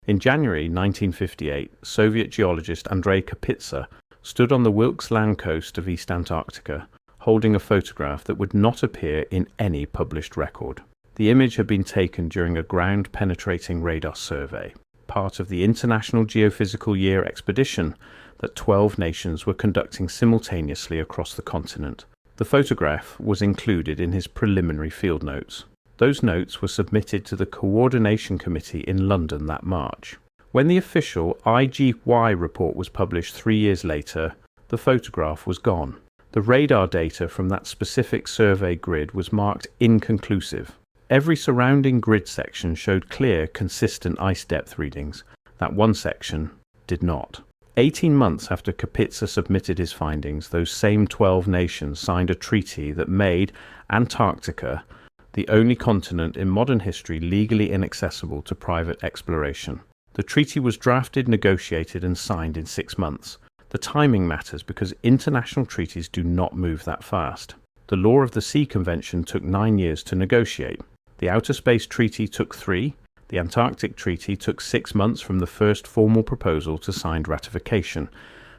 In January 1958, Soviet geologist Andrei Kapitsa stood on the Wilkes Land coast of East Antarctica, holding a photograph that would not appear in any published record. The image had been taken during a ground-penetrating radar survey, part of the International Geophysical Year expedition that 12 nations were conducting simultaneously across the continent. The photograph was included in his preliminary field notes. Those notes were submitted to the Coordination Committee in London that March. When the official IGY report was published 3 years later, the photograph was gone. The radar data from that specific survey grid was marked inconclusive. Every surrounding grid section showed clear, consistent ice depth readings. That one section did not. 18 months after Kapitsa submitted his findings, those same 12 nations signed a treaty that made Antarctica the only continent in modern history legally inaccessible to private exploration. The treaty was drafted, negotiated, and signed in 6 months. The timing matters because international treaties do not move that fast. The Law of the Sea Convention took 9 years to negotiate. The Outer Space Treaty took 3. The Antarctic Treaty took 6 months from the first formal proposal to signed ratification.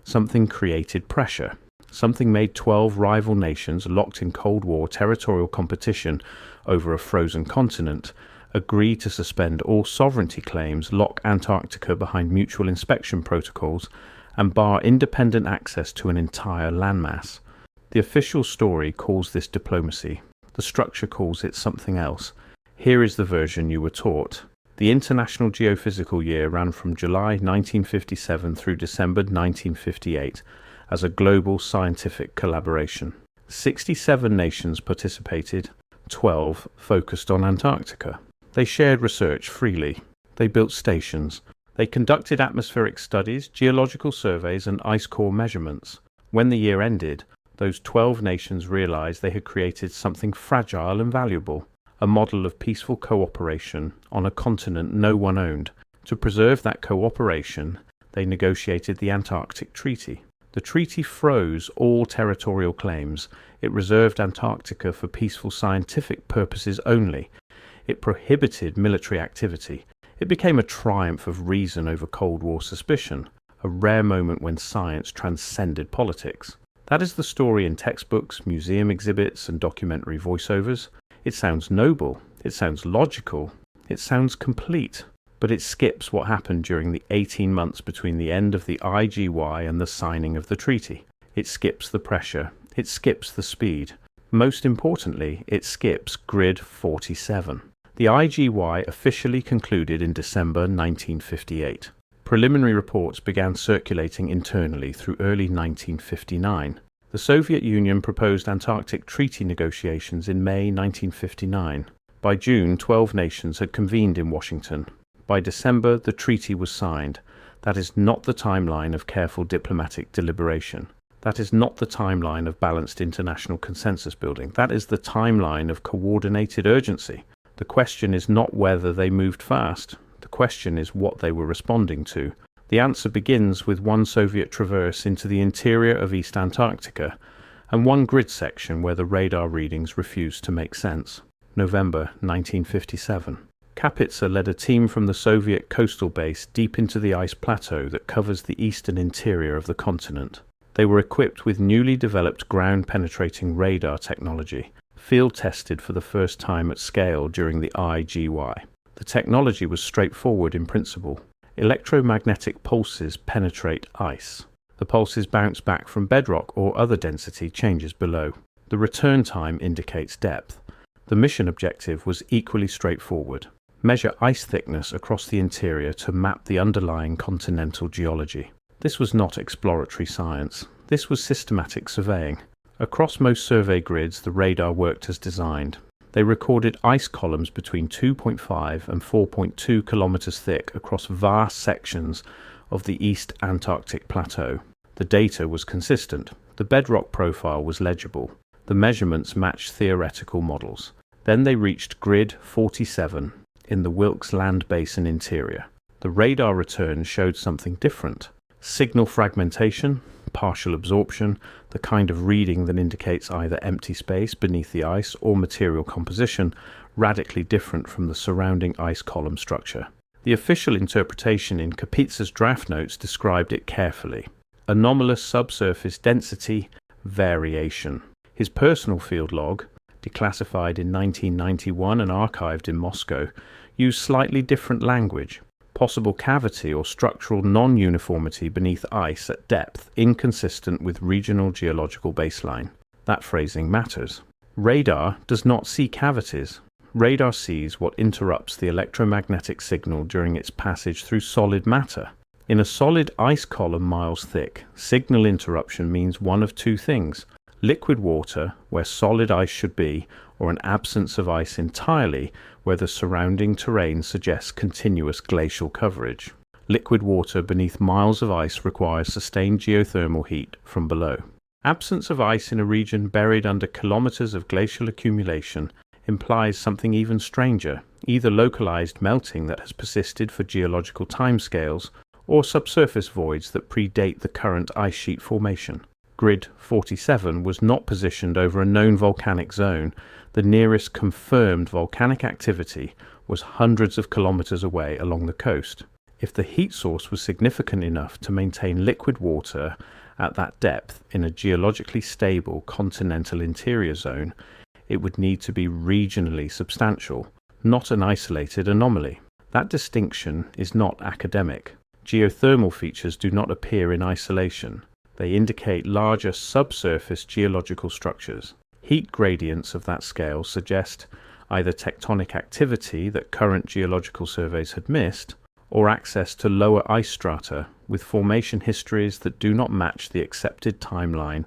Something created pressure. Something made 12 rival nations locked in Cold War territorial competition over a frozen continent agree to suspend all sovereignty claims, lock Antarctica behind mutual inspection protocols, and bar independent access to an entire landmass. The official story calls this diplomacy. The structure calls it something else. Here is the version you were taught. The International Geophysical Year ran from July 1957 through December 1958 as a global scientific collaboration. 67 nations participated, 12 focused on Antarctica. They shared research freely. They built stations. They conducted atmospheric studies, geological surveys, and ice core measurements. When the year ended, those 12 nations realized they had created something fragile and valuable, a model of peaceful cooperation on a continent no one owned. To preserve that cooperation, they negotiated the Antarctic Treaty. The treaty froze all territorial claims. It reserved Antarctica for peaceful scientific purposes only. It prohibited military activity. It became a triumph of reason over Cold War suspicion, a rare moment when science transcended politics. That is the story in textbooks, museum exhibits, and documentary voiceovers. It sounds noble, it sounds logical, it sounds complete, but it skips what happened during the 18 months between the end of the IGY and the signing of the treaty. It skips the pressure, it skips the speed. Most importantly, it skips Grid 47. The IGY officially concluded in December 1958. Preliminary reports began circulating internally through early 1959. The Soviet Union proposed Antarctic treaty negotiations in May 1959. By June, 12 nations had convened in Washington. By December, the treaty was signed. That is not the timeline of careful diplomatic deliberation. That is not the timeline of balanced international consensus building. That is the timeline of coordinated urgency. The question is not whether they moved fast. The question is what they were responding to. The answer begins with one Soviet traverse into the interior of East Antarctica and one grid section where the radar readings refused to make sense. November 1957. Kapitsa led a team from the Soviet coastal base deep into the ice plateau that covers the eastern interior of the continent. They were equipped with newly developed ground-penetrating radar technology, field-tested for the first time at scale during the IGY. The technology was straightforward in principle. Electromagnetic pulses penetrate ice. The pulses bounce back from bedrock or other density changes below. The return time indicates depth. The mission objective was equally straightforward. Measure ice thickness across the interior to map the underlying continental geology. This was not exploratory science. This was systematic surveying. Across most survey grids, the radar worked as designed. They recorded ice columns between 2.5 and 4.2 kilometers thick across vast sections of the East Antarctic Plateau. The data was consistent. The bedrock profile was legible. The measurements matched theoretical models. Then they reached Grid 47 in the Wilkes Land Basin interior. The radar returns showed something different. Signal fragmentation, partial absorption, the kind of reading that indicates either empty space beneath the ice or material composition, radically different from the surrounding ice column structure. The official interpretation in Kapitsa's draft notes described it carefully: anomalous subsurface density variation. His personal field log, declassified in 1991 and archived in Moscow, used slightly different language: possible cavity or structural non-uniformity beneath ice at depth inconsistent with regional geological baseline. That phrasing matters. Radar does not see cavities. Radar sees what interrupts the electromagnetic signal during its passage through solid matter. In a solid ice column miles thick, signal interruption means one of two things: liquid water where solid ice should be, or an absence of ice entirely where the surrounding terrain suggests continuous glacial coverage. Liquid water beneath miles of ice requires sustained geothermal heat from below. Absence of ice in a region buried under kilometers of glacial accumulation implies something even stranger: either localized melting that has persisted for geological timescales, or subsurface voids that predate the current ice sheet formation. Grid 47 was not positioned over a known volcanic zone. The nearest confirmed volcanic activity was hundreds of kilometers away along the coast. If the heat source was significant enough to maintain liquid water at that depth in a geologically stable continental interior zone, it would need to be regionally substantial, not an isolated anomaly. That distinction is not academic. Geothermal features do not appear in isolation. They indicate larger subsurface geological structures. Heat gradients of that scale suggest either tectonic activity that current geological surveys had missed, or access to lower ice strata with formation histories that do not match the accepted timeline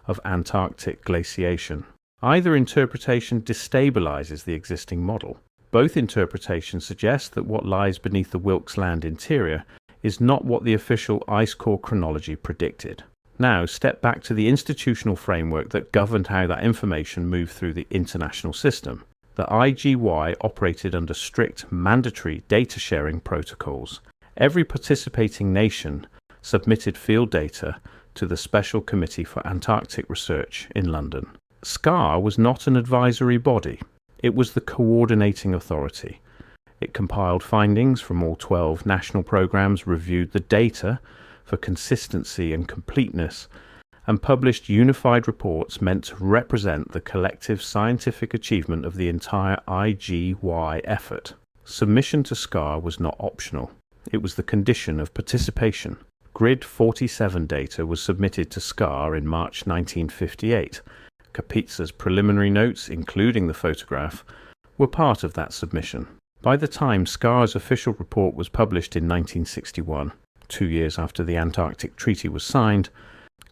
of Antarctic glaciation. Either interpretation destabilizes the existing model. Both interpretations suggest that what lies beneath the Wilkes Land interior is not what the official ice core chronology predicted. Now, step back to the institutional framework that governed how that information moved through the international system. The IGY operated under strict mandatory data sharing protocols. Every participating nation submitted field data to the Special Committee for Antarctic Research in London. SCAR was not an advisory body. It was the coordinating authority. It compiled findings from all 12 national programs, reviewed the data for consistency and completeness, and published unified reports meant to represent the collective scientific achievement of the entire IGY effort. Submission to SCAR was not optional. It was the condition of participation. Grid 47 data was submitted to SCAR in March 1958. Kapitsa's preliminary notes, including the photograph, were part of that submission. By the time SCAR's official report was published in 1961, 2 years after the Antarctic Treaty was signed,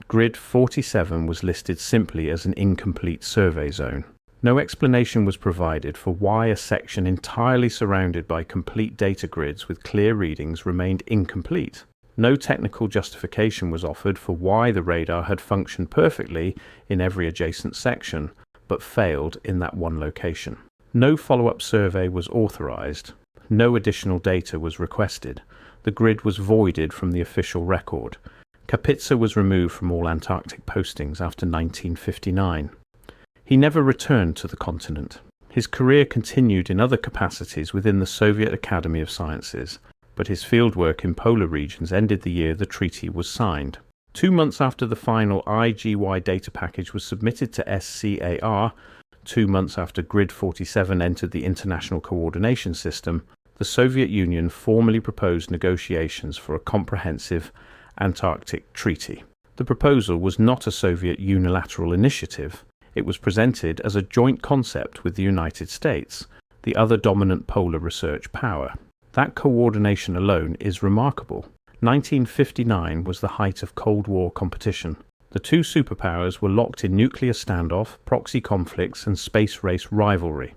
Grid 47 was listed simply as an incomplete survey zone. No explanation was provided for why a section entirely surrounded by complete data grids with clear readings remained incomplete. No technical justification was offered for why the radar had functioned perfectly in every adjacent section, but failed in that one location. No follow-up survey was authorized. No additional data was requested. The grid was voided from the official record. Kapitsa was removed from all Antarctic postings after 1959. He never returned to the continent. His career continued in other capacities within the Soviet Academy of Sciences, but his fieldwork in polar regions ended the year the treaty was signed. 2 months after the final IGY data package was submitted to SCAR, 2 months after Grid 47 entered the International Coordination System, the Soviet Union formally proposed negotiations for a comprehensive Antarctic treaty. The proposal was not a Soviet unilateral initiative. It was presented as a joint concept with the United States, the other dominant polar research power. That coordination alone is remarkable. 1959 was the height of Cold War competition. The two superpowers were locked in nuclear standoff, proxy conflicts, and space race rivalry.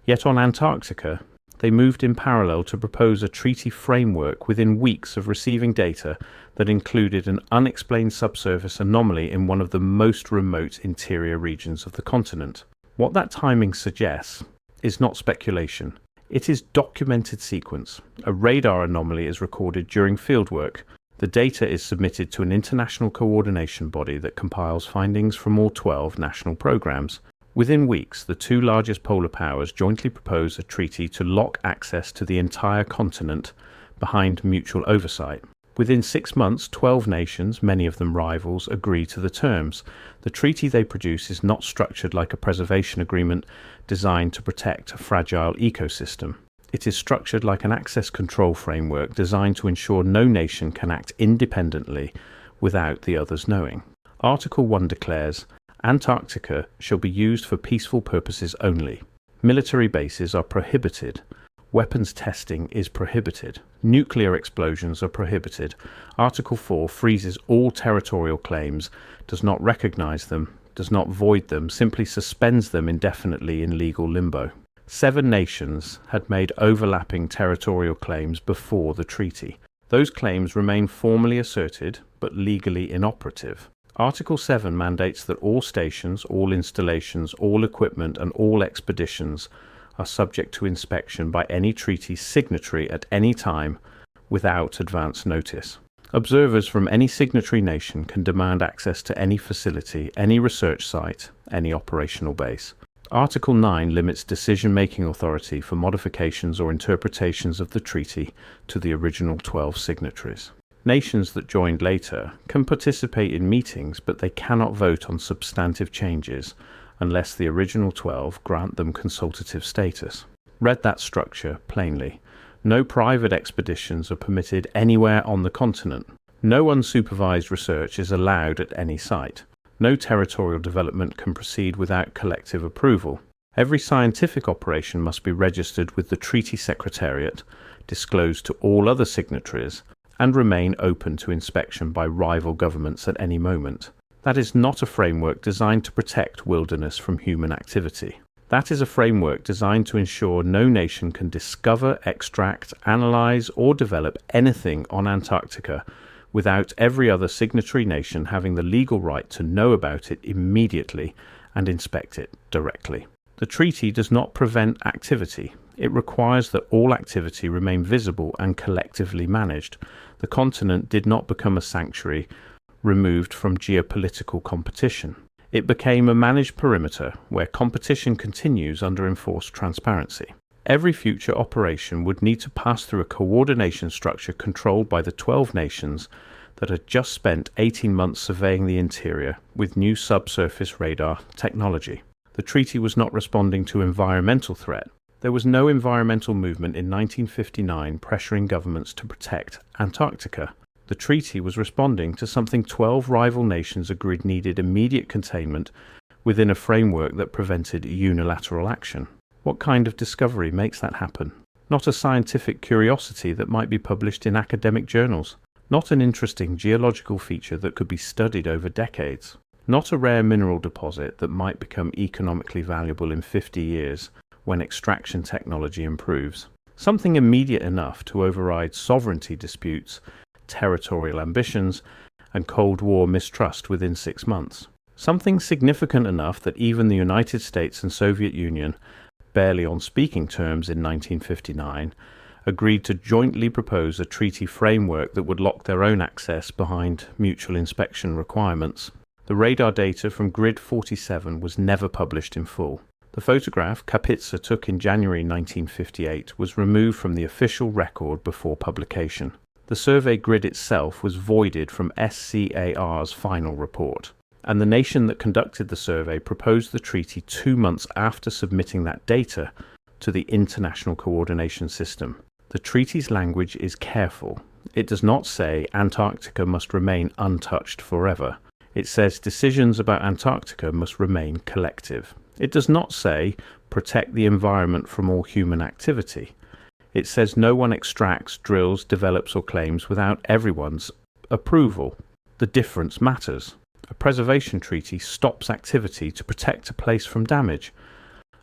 Yet on Antarctica, they moved in parallel to propose a treaty framework within weeks of receiving data that included an unexplained subsurface anomaly in one of the most remote interior regions of the continent. What that timing suggests is not speculation. It is documented sequence. A radar anomaly is recorded during fieldwork. The data is submitted to an international coordination body that compiles findings from all 12 national programs. Within weeks, the two largest polar powers jointly propose a treaty to lock access to the entire continent behind mutual oversight. Within 6 months, 12 nations, many of them rivals, agree to the terms. The treaty they produce is not structured like a preservation agreement designed to protect a fragile ecosystem. It is structured like an access control framework designed to ensure no nation can act independently without the others knowing. Article 1 declares, Antarctica shall be used for peaceful purposes only. Military bases are prohibited. Weapons testing is prohibited. Nuclear explosions are prohibited. Article 4 freezes all territorial claims, does not recognize them, does not void them, simply suspends them indefinitely in legal limbo. 7 nations had made overlapping territorial claims before the treaty. Those claims remain formally asserted, but legally inoperative. Article 7 mandates that all stations, all installations, all equipment and all expeditions are subject to inspection by any treaty signatory at any time without advance notice. Observers from any signatory nation can demand access to any facility, any research site, any operational base. Article 9 limits decision-making authority for modifications or interpretations of the treaty to the original 12 signatories. Nations that joined later can participate in meetings, but they cannot vote on substantive changes unless the original 12 grant them consultative status. Read that structure plainly. No private expeditions are permitted anywhere on the continent. No unsupervised research is allowed at any site. No territorial development can proceed without collective approval. Every scientific operation must be registered with the Treaty Secretariat, disclosed to all other signatories, and remain open to inspection by rival governments at any moment. That is not a framework designed to protect wilderness from human activity. That is a framework designed to ensure no nation can discover, extract, analyze, or develop anything on Antarctica without every other signatory nation having the legal right to know about it immediately and inspect it directly. The treaty does not prevent activity. It requires that all activity remain visible and collectively managed. The continent did not become a sanctuary removed from geopolitical competition. It became a managed perimeter where competition continues under enforced transparency. Every future operation would need to pass through a coordination structure controlled by the 12 nations that had just spent 18 months surveying the interior with new subsurface radar technology. The treaty was not responding to environmental threat. There was no environmental movement in 1959 pressuring governments to protect Antarctica. The treaty was responding to something 12 rival nations agreed needed immediate containment within a framework that prevented unilateral action. What kind of discovery makes that happen? Not a scientific curiosity that might be published in academic journals. Not an interesting geological feature that could be studied over decades. Not a rare mineral deposit that might become economically valuable in 50 years when extraction technology improves. Something immediate enough to override sovereignty disputes, territorial ambitions, and Cold War mistrust within 6 months. Something significant enough that even the United States and Soviet Union, barely on speaking terms in 1959, agreed to jointly propose a treaty framework that would lock their own access behind mutual inspection requirements. The radar data from Grid 47 was never published in full. The photograph Kapitsa took in January 1958 was removed from the official record before publication. The survey grid itself was voided from SCAR's final report, and the nation that conducted the survey proposed the treaty 2 months after submitting that data to the International Coordination System. The treaty's language is careful. It does not say Antarctica must remain untouched forever. It says decisions about Antarctica must remain collective. It does not say protect the environment from all human activity. It says no one extracts, drills, develops or claims without everyone's approval. The difference matters. A preservation treaty stops activity to protect a place from damage.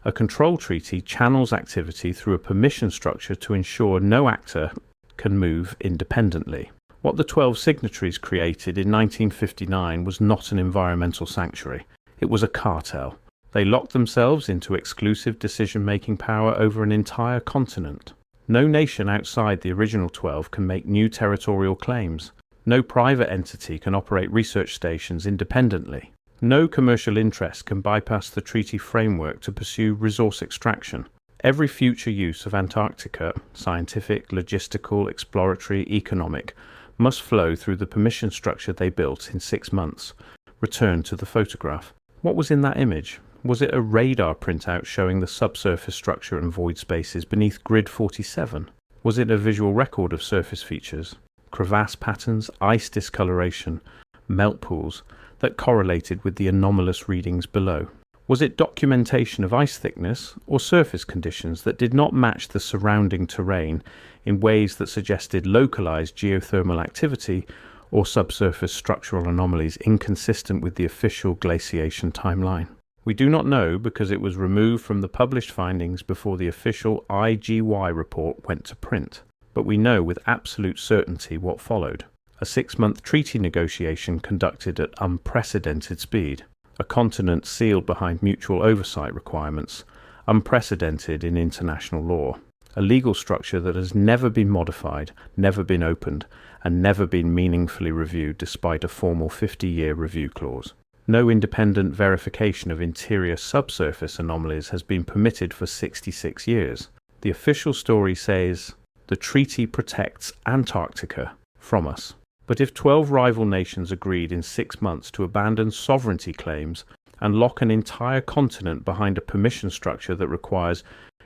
A control treaty channels activity through a permission structure to ensure no actor can move independently. What the 12 signatories created in 1959 was not an environmental sanctuary. It was a cartel. They locked themselves into exclusive decision-making power over an entire continent. No nation outside the original 12 can make new territorial claims. No private entity can operate research stations independently. No commercial interest can bypass the treaty framework to pursue resource extraction. Every future use of Antarctica, scientific, logistical, exploratory, economic, must flow through the permission structure they built in 6 months. Return to the photograph. What was in that image? Was it a radar printout showing the subsurface structure and void spaces beneath grid 47? Was it a visual record of surface features, crevasse patterns, ice discoloration, melt pools that correlated with the anomalous readings below? Was it documentation of ice thickness or surface conditions that did not match the surrounding terrain in ways that suggested localized geothermal activity or subsurface structural anomalies inconsistent with the official glaciation timeline? We do not know because it was removed from the published findings before the official IGY report went to print. But we know with absolute certainty what followed. A 6-month treaty negotiation conducted at unprecedented speed. A continent sealed behind mutual oversight requirements, unprecedented in international law. A legal structure that has never been modified, never been opened, and never been meaningfully reviewed despite a formal 50-year review clause. No independent verification of interior subsurface anomalies has been permitted for 66 years. The official story says, the treaty protects Antarctica from us. But if 12 rival nations agreed in 6 months to abandon sovereignty claims and lock an entire continent behind a permission structure that requires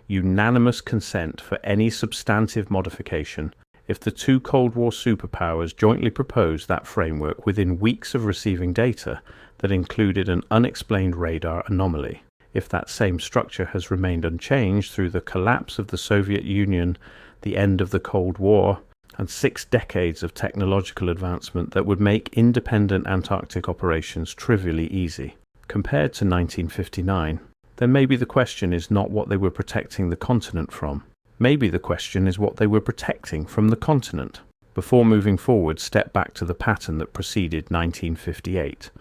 unanimous consent for any substantive modification, if the 2 Cold War superpowers jointly proposed that framework within weeks of receiving data that included an unexplained radar anomaly, if that same structure has remained unchanged through the collapse of the Soviet Union, the end of the Cold War, and 6 decades of technological advancement that would make independent Antarctic operations trivially easy, compared to 1959, then maybe the question is not what they were protecting the continent from. Maybe the question is what they were protecting from the continent. Before moving forward, step back to the pattern that preceded 1958.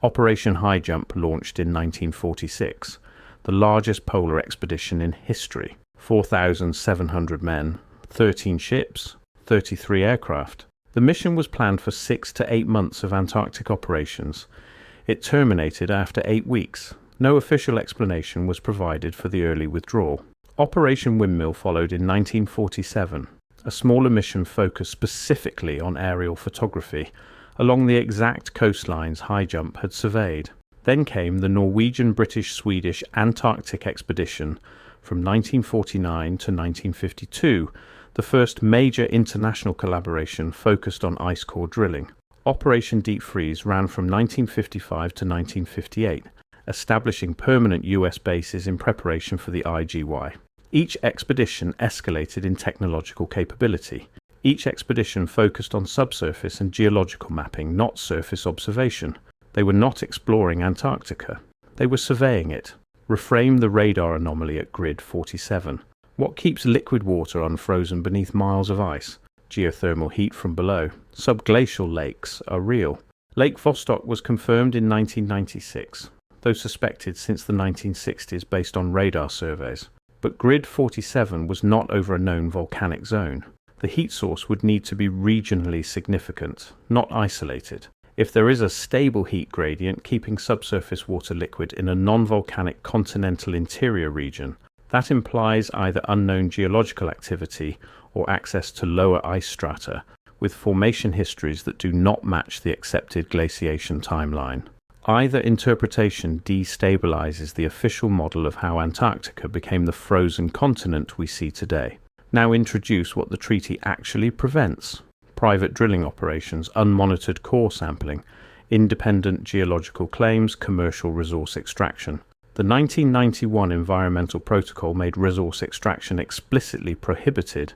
Operation High Jump launched in 1946, the largest polar expedition in history. 4,700 men, 13 ships, 33 aircraft. The mission was planned for 6 to 8 months of Antarctic operations. It terminated after 8 weeks. No official explanation was provided for the early withdrawal. Operation Windmill followed in 1947, a smaller mission focused specifically on aerial photography along the exact coastlines High Jump had surveyed. Then came the Norwegian-British-Swedish Antarctic expedition from 1949 to 1952, the first major international collaboration focused on ice core drilling. Operation Deep Freeze ran from 1955 to 1958, establishing permanent US bases in preparation for the IGY. Each expedition escalated in technological capability. Each expedition focused on subsurface and geological mapping, not surface observation. They were not exploring Antarctica. They were surveying it. Reframe the radar anomaly at grid 47. What keeps liquid water unfrozen beneath miles of ice? Geothermal heat from below. Subglacial lakes are real. Lake Vostok was confirmed in 1996, though suspected since the 1960s based on radar surveys. But grid 47 was not over a known volcanic zone. The heat source would need to be regionally significant, not isolated. If there is a stable heat gradient keeping subsurface water liquid in a non-volcanic continental interior region, that implies either unknown geological activity or access to lower ice strata, with formation histories that do not match the accepted glaciation timeline. Either interpretation destabilizes the official model of how Antarctica became the frozen continent we see today. Now introduce what the treaty actually prevents: private drilling operations, unmonitored core sampling, independent geological claims, commercial resource extraction. The 1991 Environmental Protocol made resource extraction explicitly prohibited,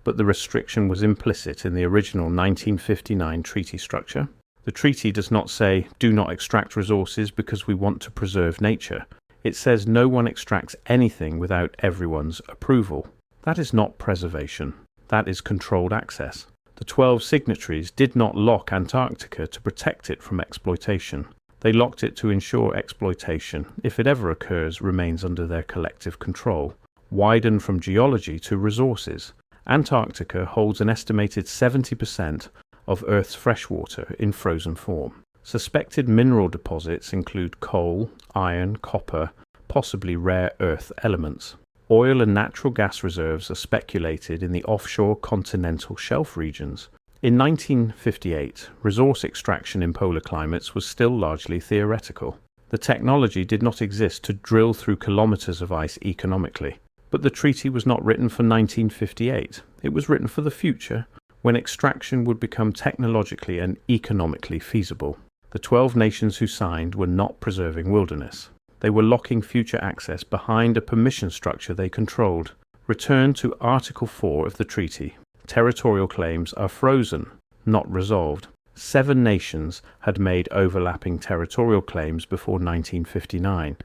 but the restriction was implicit in the original 1959 treaty structure. The treaty does not say, do not extract resources because we want to preserve nature. It says no one extracts anything without everyone's approval. That is not preservation. That is controlled access. The 12 signatories did not lock Antarctica to protect it from exploitation. They locked it to ensure exploitation, if it ever occurs, remains under their collective control. Widen from geology to resources. Antarctica holds an estimated 70% of Earth's freshwater in frozen form. Suspected mineral deposits include coal, iron, copper, possibly rare earth elements. Oil and natural gas reserves are speculated in the offshore continental shelf regions. In 1958, resource extraction in polar climates was still largely theoretical. The technology did not exist to drill through kilometers of ice economically. But the treaty was not written for 1958. It was written for the future, when extraction would become technologically and economically feasible. The 12 nations who signed were not preserving wilderness. They were locking future access behind a permission structure they controlled. Return to Article 4 of the treaty. Territorial claims are frozen, not resolved. 7 nations had made overlapping territorial claims before 1959.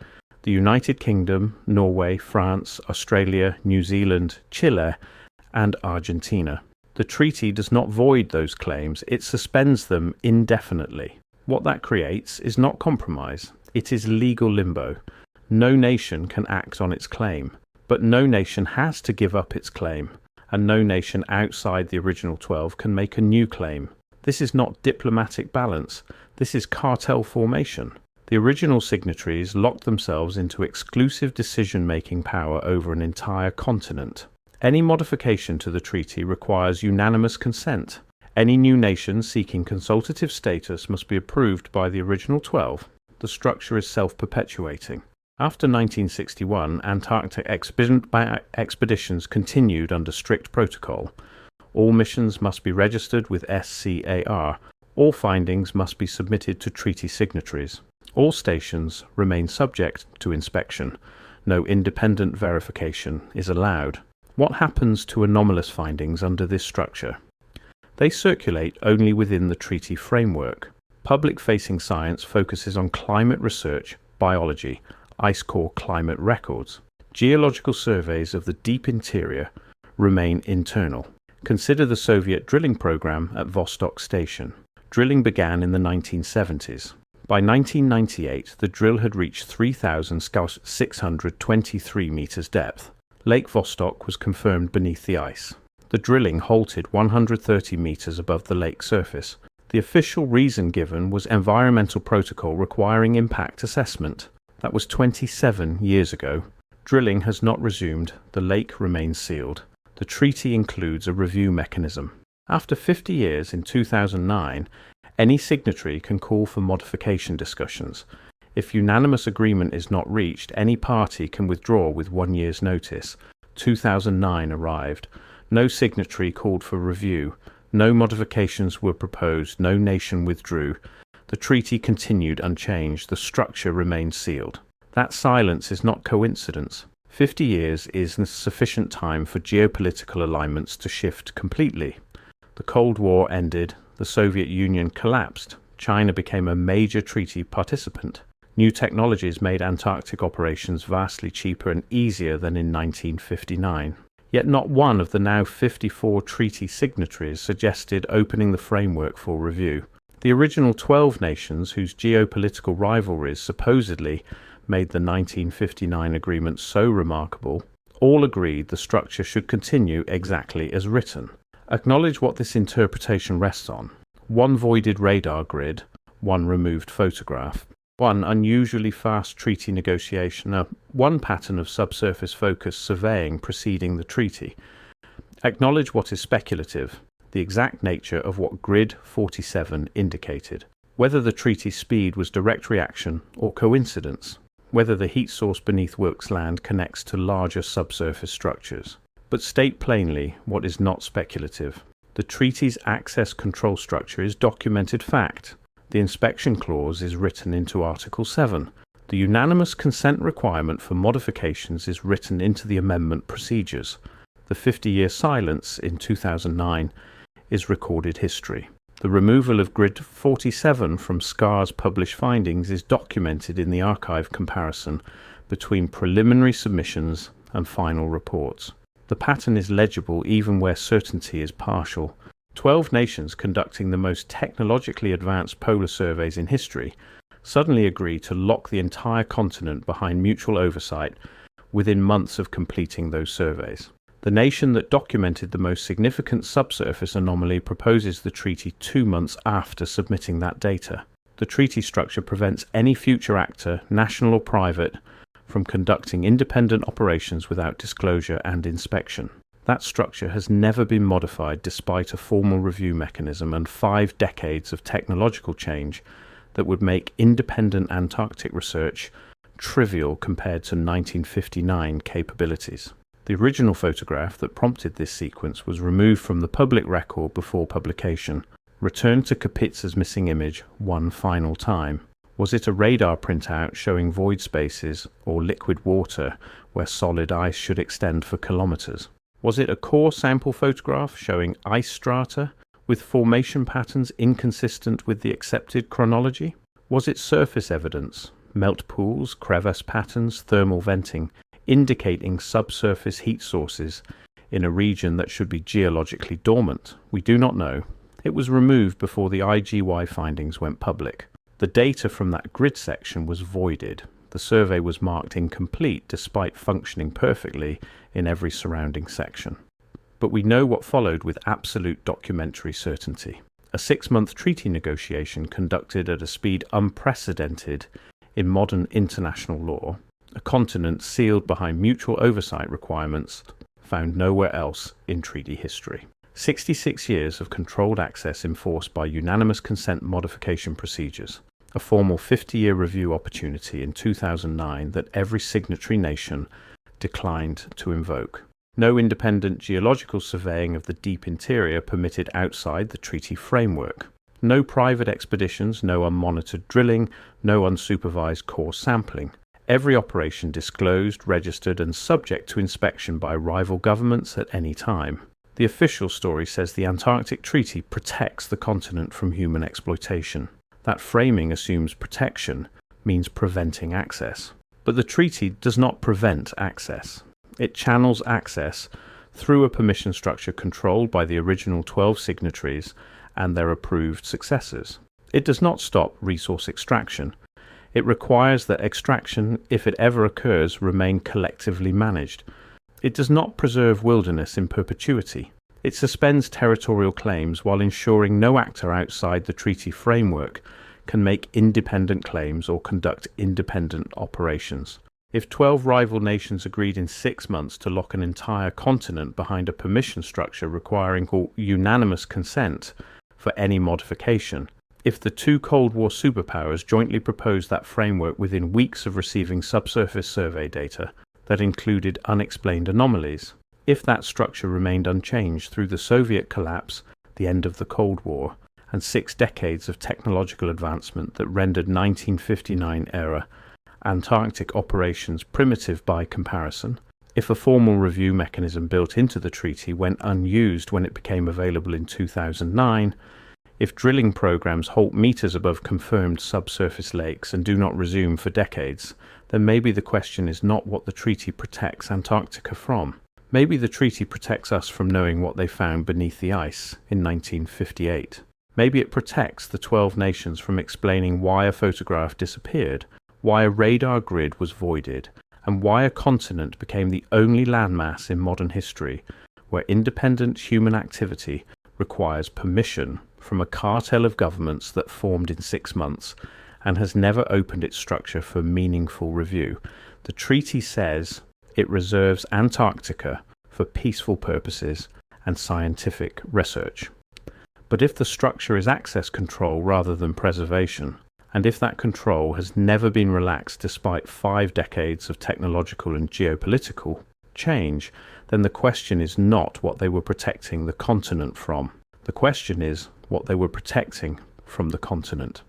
The United Kingdom, Norway, France, Australia, New Zealand, Chile, and Argentina. The treaty does not void those claims, it suspends them indefinitely. What that creates is not compromise, it is legal limbo. No nation can act on its claim, but no nation has to give up its claim, and no nation outside the original 12 can make a new claim. This is not diplomatic balance, this is cartel formation. The original signatories locked themselves into exclusive decision-making power over an entire continent. Any modification to the treaty requires unanimous consent. Any new nation seeking consultative status must be approved by the original 12. The structure is self-perpetuating. After 1961, Antarctic expeditions continued under strict protocol. All missions must be registered with SCAR. All findings must be submitted to treaty signatories. All stations remain subject to inspection. No independent verification is allowed. What happens to anomalous findings under this structure? They circulate only within the treaty framework. Public-facing science focuses on climate research, biology, ice core climate records. Geological surveys of the deep interior remain internal. Consider the Soviet drilling program at Vostok Station. Drilling began in the 1970s. By 1998, the drill had reached 3,623 meters depth. Lake Vostok was confirmed beneath the ice. The drilling halted 130 meters above the lake surface. The official reason given was environmental protocol requiring impact assessment. That was 27 years ago. Drilling has not resumed. The lake remains sealed. The treaty includes a review mechanism. After 50 years, in 2009, any signatory can call for modification discussions. If unanimous agreement is not reached, any party can withdraw with 1 year's notice. 2009 arrived. No signatory called for review. No modifications were proposed. No nation withdrew. The treaty continued unchanged. The structure remained sealed. That silence is not coincidence. 50 years is sufficient time for geopolitical alignments to shift completely. The Cold War ended. The Soviet Union collapsed. China became a major treaty participant. New technologies made Antarctic operations vastly cheaper and easier than in 1959. Yet not one of the now 54 treaty signatories suggested opening the framework for review. The original 12 nations, whose geopolitical rivalries supposedly made the 1959 agreement so remarkable, all agreed the structure should continue exactly as written. Acknowledge what this interpretation rests on. 1 voided radar grid, 1 removed photograph, 1 unusually fast treaty negotiation, 1 pattern of subsurface focused surveying preceding the treaty. Acknowledge what is speculative, the exact nature of what Grid 47 indicated. Whether the treaty speed was direct reaction or coincidence. Whether the heat source beneath Wilkes Land connects to larger subsurface structures. But state plainly what is not speculative. The treaty's access control structure is documented fact. The inspection clause is written into Article 7. The unanimous consent requirement for modifications is written into the amendment procedures. The 50-year silence in 2009 is recorded history. The removal of Grid 47 from SCAR's published findings is documented in the archive comparison between preliminary submissions and final reports. The pattern is legible even where certainty is partial. 12 nations conducting the most technologically advanced polar surveys in history suddenly agree to lock the entire continent behind mutual oversight within months of completing those surveys. The nation that documented the most significant subsurface anomaly proposes the treaty 2 months after submitting that data. The treaty structure prevents any future actor, national or private, from conducting independent operations without disclosure and inspection. That structure has never been modified despite a formal review mechanism and 5 decades of technological change that would make independent Antarctic research trivial compared to 1959 capabilities. The original photograph that prompted this sequence was removed from the public record before publication, returned to Kapitsa's missing image one final time. Was it a radar printout showing void spaces or liquid water where solid ice should extend for kilometers? Was it a core sample photograph showing ice strata with formation patterns inconsistent with the accepted chronology? Was it surface evidence, melt pools, crevasse patterns, thermal venting, indicating subsurface heat sources in a region that should be geologically dormant? We do not know. It was removed before the IGY findings went public. The data from that grid section was voided. The survey was marked incomplete despite functioning perfectly in every surrounding section. But we know what followed with absolute documentary certainty. A 6-month treaty negotiation conducted at a speed unprecedented in modern international law, a continent sealed behind mutual oversight requirements found nowhere else in treaty history. 66 years of controlled access enforced by unanimous consent modification procedures, a formal 50-year review opportunity in 2009 that every signatory nation declined to invoke. No independent geological surveying of the deep interior permitted outside the treaty framework. No private expeditions, no unmonitored drilling, no unsupervised core sampling. Every operation disclosed, registered, and subject to inspection by rival governments at any time. The official story says the Antarctic Treaty protects the continent from human exploitation. That framing assumes protection means preventing access. But the treaty does not prevent access. It channels access through a permission structure controlled by the original 12 signatories and their approved successors. It does not stop resource extraction. It requires that extraction, if it ever occurs, remain collectively managed. It does not preserve wilderness in perpetuity. It suspends territorial claims while ensuring no actor outside the treaty framework can make independent claims or conduct independent operations. If 12 rival nations agreed in 6 months to lock an entire continent behind a permission structure requiring unanimous consent for any modification, if the 2 Cold War superpowers jointly proposed that framework within weeks of receiving subsurface survey data that included unexplained anomalies, if that structure remained unchanged through the Soviet collapse, the end of the Cold War, and 6 decades of technological advancement that rendered 1959-era Antarctic operations primitive by comparison, if a formal review mechanism built into the treaty went unused when it became available in 2009, if drilling programs halt meters above confirmed subsurface lakes and do not resume for decades, then maybe the question is not what the treaty protects Antarctica from. Maybe the treaty protects us from knowing what they found beneath the ice in 1958. Maybe it protects the 12 nations from explaining why a photograph disappeared, why a radar grid was voided, and why a continent became the only landmass in modern history where independent human activity requires permission from a cartel of governments that formed in 6 months and has never opened its structure for meaningful review. The treaty says it reserves Antarctica for peaceful purposes and scientific research. But if the structure is access control rather than preservation, and if that control has never been relaxed despite 5 decades of technological and geopolitical change, then the question is not what they were protecting the continent from. The question is what they were protecting from the continent.